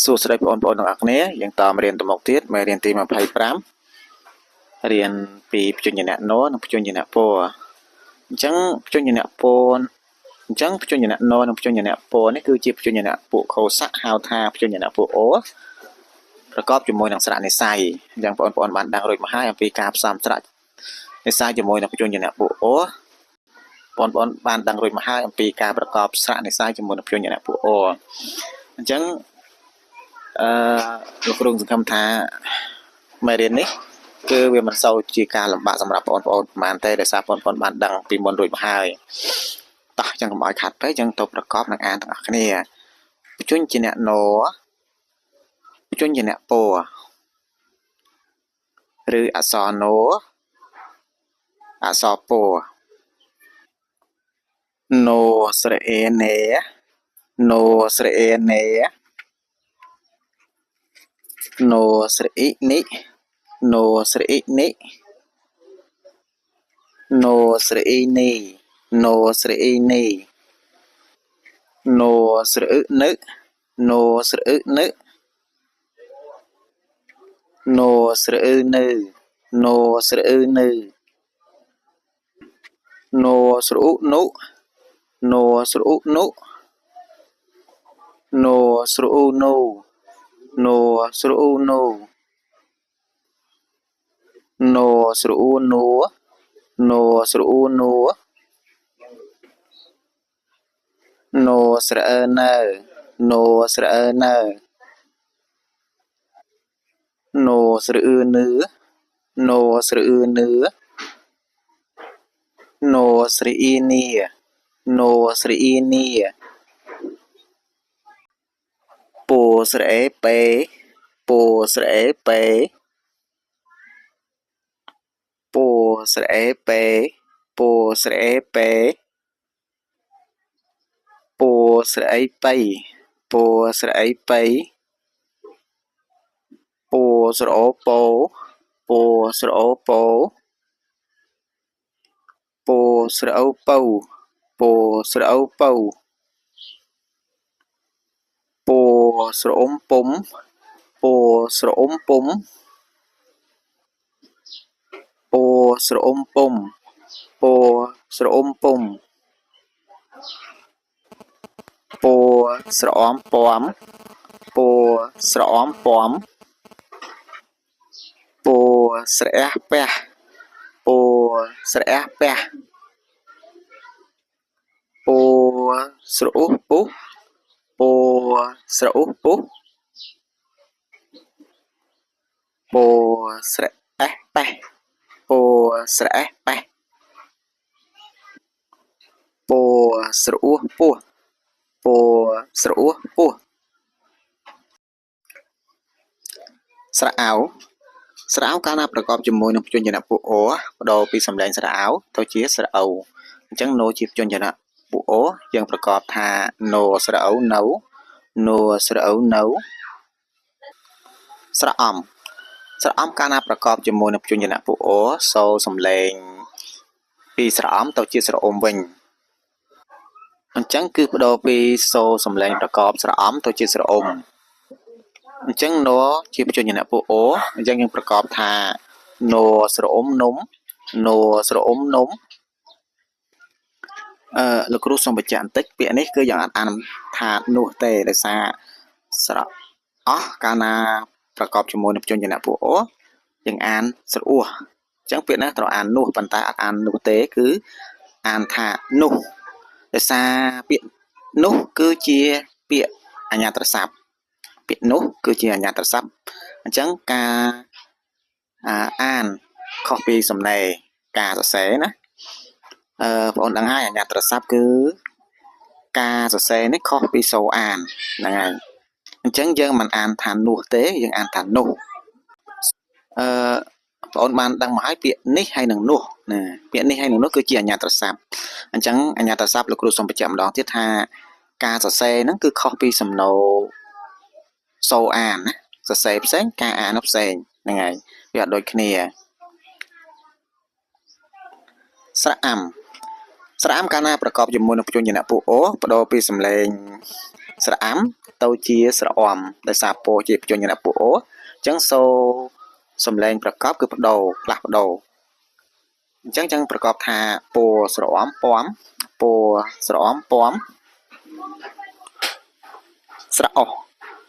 សួស្តីបងប្អូនទាំងអស់គ្នាយើងតរៀនទៅមុខទៀតមេរៀនទី25រៀនពីព្យញ្ជនៈណនិងព្យញ្ជនៈពណ៌អញ្ចឹងព្យញ្ជនៈពណ៌អញ្ចឹងព្យញ្ជនៈណនិងព្យញ្ជនៈពណ៌នេះគឺជាព្យញ្ជនៈពួកខោស័កហៅថាព្យញ្ជនៈពួកអូប្រកបជាមួយនឹងស្រៈនិស្ស័យអញ្ចឹងបងប្អូនបានដឹងរួចមកហើយអំពីការផ្សំស្រៈនិស្ស័យជាមួយនឹងព្យញ្ជនៈពួកអូបងប្អូនបានដឹងរួចមកហើយអំពីការប្រកបស្រៈនិស្ស័យជាមួយនឹងព្យញ្ជនៈពួកអូអញ្ចឹងលោកគ្រូសង្ឃឹមថាមេរៀននេះគឺវាមិនសូវជាការលំបាកសម្រាប់បងប្អូនប្រហែលទេដោយសារបងប្អូនបានដឹងពីមុនរួចមកហើយតោះអញ្ចឹងកុំឲ្យខាត់ពេកអញ្ចឹងទៅប្រកបនឹងអានទាំងអស់គ្នាព្យញ្ជនៈណព្យញ្ជនៈពណ៌ឬអក្សរណអក្សរពណ៌ណស្រៈអេណេណស្រៈអេណេណស្រៈអ៊ីនិណស្រៈអ៊ីនិណស្រៈអ៊ីនីណស្រៈអ៊ីនីណស្រៈនឹណស្រៈនឹណស្រៈនៅណស្រៈនៅណស្រៈនុណស្រៈនុណស្រៈណូណស្រៈណូណស្រៈណូណស្រៈណូណស្រៈណៅណស្រៈណៅណស្រៈនឺណស្រៈនឺណស្រៈអ៊ីនីណស្រៈអ៊ីនីពូស្រៈពេពូស្រៈពេពូស្រៈពេពូស្រៈពេពូស្រៈបៃពូស្រៈបៃពូស្រៈពោពូស្រៈពោពូស្រៈពៅពូស្រៈពៅពូស្រអ៊ំពុំពូស្រអ៊ំពុំពូស្រអ៊ំពុំពូស្រអ៊ំពុំពូស្រអមពំពូស្រអមពំពូស្រះពះពូស្រះពះពូស្រអ៊ុពុះពូស្រអ៊ុពុះពូស្រអះប៉ះពូស្រអះប៉ះពូស្រអ៊ុពោះពូស្រអ៊ុពោះស្រអោស្រអោកាលណាប្រកបជាមួយនឹងព្យញ្ជនៈពួកអូបដូរពីសំឡេងស្រអោទៅជាស្រអោអញ្ចឹងណូជាព្យញ្ជនៈពួកអូយើងប្រកបថាណូស្រអោនៅណូស្រអោនៅស្រអំស្រអំកាលណាប្រកបជាមួយនឹងព្យញ្ជនៈពួកអូសូរសំឡេងពីស្រអំទៅជាស្រអុំវិញអញ្ចឹងគឺបដូរពីសូរសំឡេងប្រកបស្រអំទៅជាស្រអុំអញ្ចឹងណូជាព្យញ្ជនៈពួកអូអញ្ចឹងយើងប្រកបថាណូស្រអុំនំណូស្រអុំនំលោកគ្រូសូមបញ្ជាក់បន្តិចពាក្យនេះគឺយើងអាចអានថានោះទេដោយសារស្រអស់កាលណាប្រកបជាមួយនឹងព្យញ្ជនៈពួកអូយើងអានស្រអួសអញ្ចឹងពាក្យនេះត្រូវអាននោះប៉ុន្តែអត់អាននោះទេគឺអានថានោះដោយសារពាក្យនោះគឺជាពាក្យអញ្ញត្រស័ព្ទពាក្យនោះគឺជាអញ្ញត្រស័ព្ទអញ្ចឹងការអានខុសពីសំណេរការសរសេរណាបងប្អូនដឹងហើយអញ្ញត្រស័ព្ទគឺការសរសេរនេះខុសពីសូរអានហ្នឹងហើយអញ្ចឹងយើងមិនអានថានោះទេយើងអានថានោះបងប្អូនបានដឹងមកហើយពាក្យនេះហើយនឹងនោះណាពាក្យនេះហើយនឹងនោះគឺជាអញ្ញត្រស័ព្ទអញ្ចឹងអញ្ញត្រស័ព្ទលោកគ្រូសូមបញ្ជាក់ម្ដងទៀតថាការសរសេរហ្នឹងគឺខុសពីសំណូរសូរអានណាសរសេរផ្សេងការអានផ្សេងហ្នឹងហើយវាអត់ដូចគ្នាស្រអាំស្រអាំកាលណាប្រកបជាមួយនឹងព្យញ្ជនៈពួកអូបដូរពីសំឡេងស្រអាំ ទៅជាស្រអមដោយសារពោជាបញ្ជនអ្នកពួកអូអញ្ចឹងសូសំឡេងប្រកបគឺបដូរផ្លាស់ប្ដូរអញ្ចឹងប្រកបថាពោស្រអមពំពោស្រអមពំស្រអោះ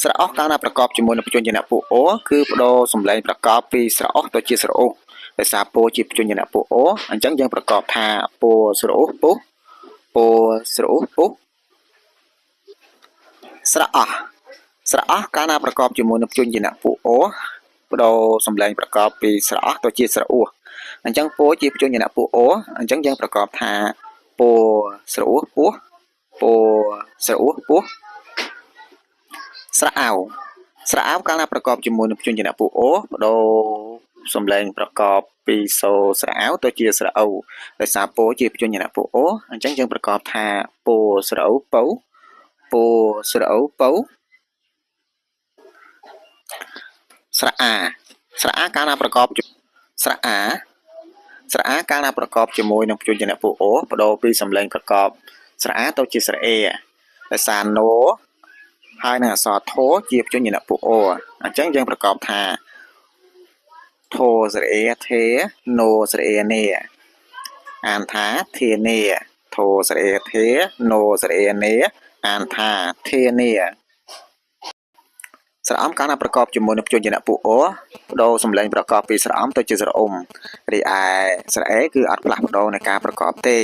ស្រអោះកាលណាប្រកបជាមួយនឹងបញ្ជនអ្នកពួកអូគឺបដូរសំឡេងប្រកបពីស្រអោះទៅជាស្រអោះដោយសារពោជាបញ្ជនអ្នកពួកអូអញ្ចឹងយើងប្រកបថាពោស្រអោះពុះពោស្រអោះពុះស្រអោះស្រអោះកាលណាប្រកបជាមួយនឹងបញ្ជនអ្នកពួកអូបដូរសំឡេងប្រកបពីស្រអោះទៅជាស្រអោះអញ្ចឹងពោជាបញ្ជនអ្នកពួកអូអញ្ចឹងយើងប្រកបថាពោស្រអោះពោះពោស្រអោះពោះស្រអោស្រអោកាលណាប្រកបជាមួយនឹងបញ្ជនពួកអូបដូរសំឡេងប្រកបពីសូស្រអោទៅជាស្រអោដោយសារពោជាបញ្ជនពួកអូអញ្ចឹងយើងប្រកបថាពោស្រអោពៅពោស្រអោពៅស្រអាស្រអាកាលណាប្រកបស្រអាស្រអាកាលណាប្រកបជាមួយនឹងបញ្ជនពួកអូបដូរពីសំឡេងប្រកបស្រអាទៅជាស្រអេដោយសារណូហើយនឹងអក្សរធោជាបញ្ជនពួកអូអញ្ចឹងយើងប្រកបថាធោស្រអេទេណូស្រអេនេអានថាធានេធោស្រអេទេណូស្រអេនេអានថាធានេស្រអមកាលណាប្រកបជាមួយនឹងបញ្ជនពួកអូបដូរសំឡេងប្រកបពីស្រអមទៅជាស្រអ៊ុំរីឯស្រអេគឺអត់ផ្លាស់ប្ដូរនៃការប្រកបទេ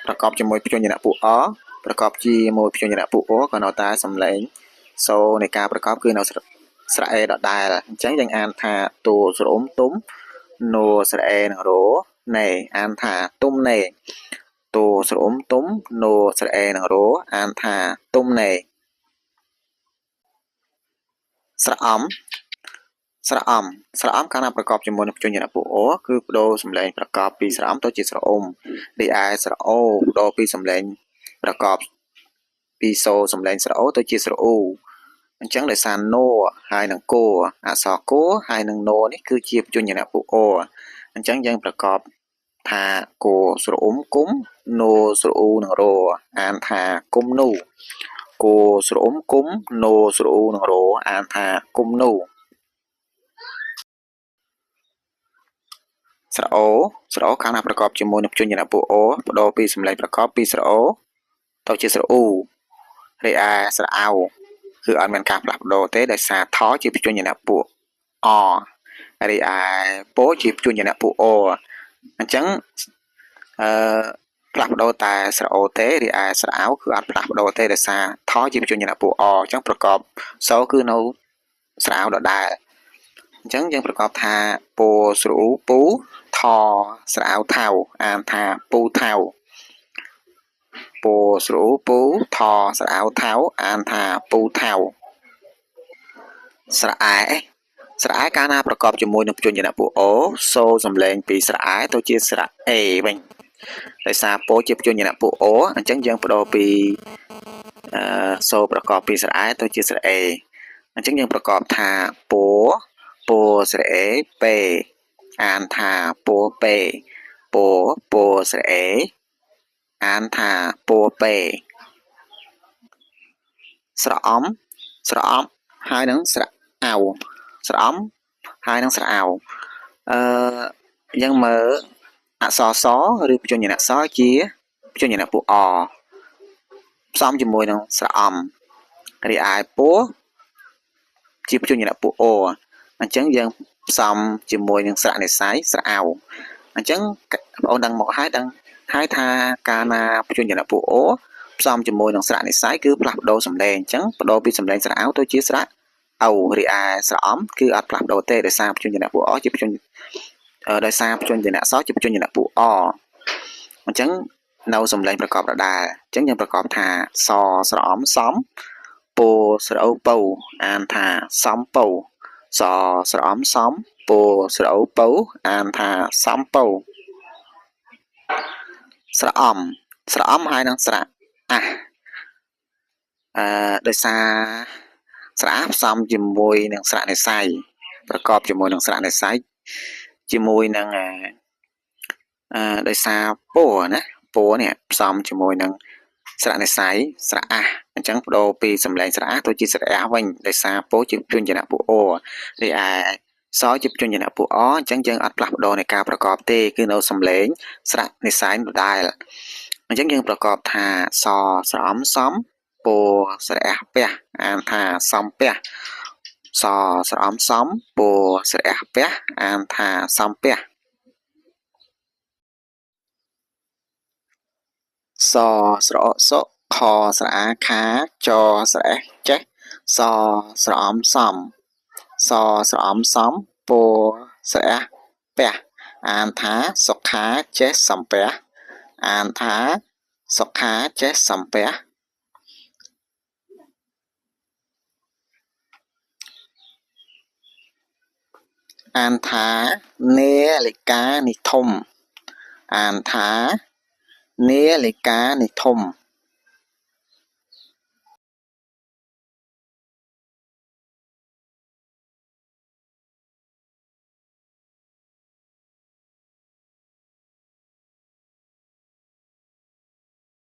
ប្រកបជាមួយបញ្ជនពួកអប្រកបជាមួយបញ្ជនពួកអូក៏នៅតែសំឡេងសូនៃការប្រកបគឺនៅស្រអេដដែលអញ្ចឹងយើងអានថាតួស្រអ៊ុំទុំណូស្រអេនឹងរោណេអានថាទុំណេតួស្រអ៊ុំទុំណូស្រអេនឹងរោអានថាទុំណេស្រអមស្រអមស្រអមកាលណាប្រកបជាមួយនឹងបញ្ជនពួកអូគឺបដូរសំឡេងប្រកបពីស្រអមទៅជាស្រអ៊ុំរីឯស្រអូបដូរពីសំឡេងប្រកបពីសូសំឡេងស្រអូទៅជាស្រអ៊ូអញ្ចឹងដោយសារណូហើយនឹងគោអក្សរគោហើយនឹងណូនេះគឺជាបញ្ជនពួកអូអញ្ចឹងយើងប្រកបថាគោស្រអ៊ុំគុំណូស្រអ៊ូនឹងរោអានថាគុំនូគោស្រអ៊ុំគុំណូស្រអ៊ូនឹងរោអានថាគុំនូស្រអូស្រអូកាលណាប្រកបជាមួយនឹងបញ្ជនពួកអូបដូរពីសំឡេងប្រកបពីស្រអូទៅជាស្រអ៊ូរីឯស្រអោគឺអត់មានការផ្លាស់ប្ដូរទេដោយសារថជាបញ្ជនពួកអរីឯពោជាបញ្ជនពួកអូអញ្ចឹងផ្លាស់ប្ដូរតែស្រអូទេរីឯស្រអោគឺអត់ផ្លាស់ប្ដូរទេដោយសារថជាបញ្ជនពួកអអញ្ចឹងប្រកបសូគឺនៅស្រអោដដែលអញ្ចឹងយើងប្រកបថាពោស្រអ៊ូពូថស្រអោថៅអានថាពូថៅពោស្រអ៊ូពូថស្រអោថៅអានថាពូថៅស្រអែស្រអែកាលណាប្រកបជាមួយនឹងបញ្ជនពួកអូសូសំឡេងពីស្រអែទៅជាស្រអេវិញដោយសារពោជាបញ្ជនពួកអូអញ្ចឹងយើងបដូរពីសូប្រកបពីស្រអែទៅជាស្រអេអញ្ចឹងយើងប្រកបថាពោពោស្រអេពេអានថាពោពេពោពោស្រអេអានថាពោពេស្រអំស្រអំហើយនឹងស្រអោស្រអំហើយនឹងស្រអោយើងមើលអក្សរសឬបញ្ជនសជាបញ្ជនពួកអផ្សំជាមួយនឹងស្រអំរីឯពោជាបញ្ជនពួកអូអញ្ចឹងយើងផ្សំជាមួយនឹងស្រៈនិស័យស្រអោអញ្ចឹងបងប្អូនដឹងមកហើយថាកាលណាបញ្ជនពួកអូផ្សំជាមួយនឹងស្រៈនិស័យគឺផ្លាស់ប្ដូរសំឡេងអញ្ចឹងបដូរពីសំឡេងស្រអោទៅជាស្រៈអូរីឯស្រអំគឺអត់ផ្លាស់ប្ដូរទេដោយសារបញ្ជនពួកអជាបញ្ជនដោយសារបញ្ជនសជាបញ្ជនពួកអអញ្ចឹងនៅសំឡេងប្រកបដដែលអញ្ចឹងយើងប្រកបថាសស្រអំសំពោស្រអោពៅអានថាសំពៅសស្រអំសំពោស្រអោពៅអានថាសំពៅស្រអំស្រអំហើយនឹងស្រៈដោយសារស្រៈផ្សំជាមួយនឹងស្រៈនិស័យប្រកបជាមួយនឹងស្រៈនិស័យជាមួយនឹងដោយសារពោណាពោនេះផ្សំជាមួយនឹងស្រៈនិស័យស្រៈ អញ្ចឹងបដូរពីសំឡេងស្រៈទៅជាស្រៈវិញដោយសារពោជាព្យញ្ជនៈពួកអូរីឯសជាព្យញ្ជនៈពួកអអញ្ចឹងយើងអត់ផ្លាស់ប្ដូរនៃការប្រកបទេគឺនៅសំឡេងស្រៈនិស័យដដែលអញ្ចឹងយើងប្រកបថាសស្រអំសំពោស្រៈពះអានថាសំពះសស្រអំសំពោស្រៈពះអានថាសំពះសស្រអសុខស្រអាខាចស្រអេះចេះសស្រអំសំសស្រអំសំពោស្រអះពះអានថាសុខាចេះសំពះអានថាសុខាចេះសំពះអានថានាឡិកានិធំអានថានាឡិកានិធំ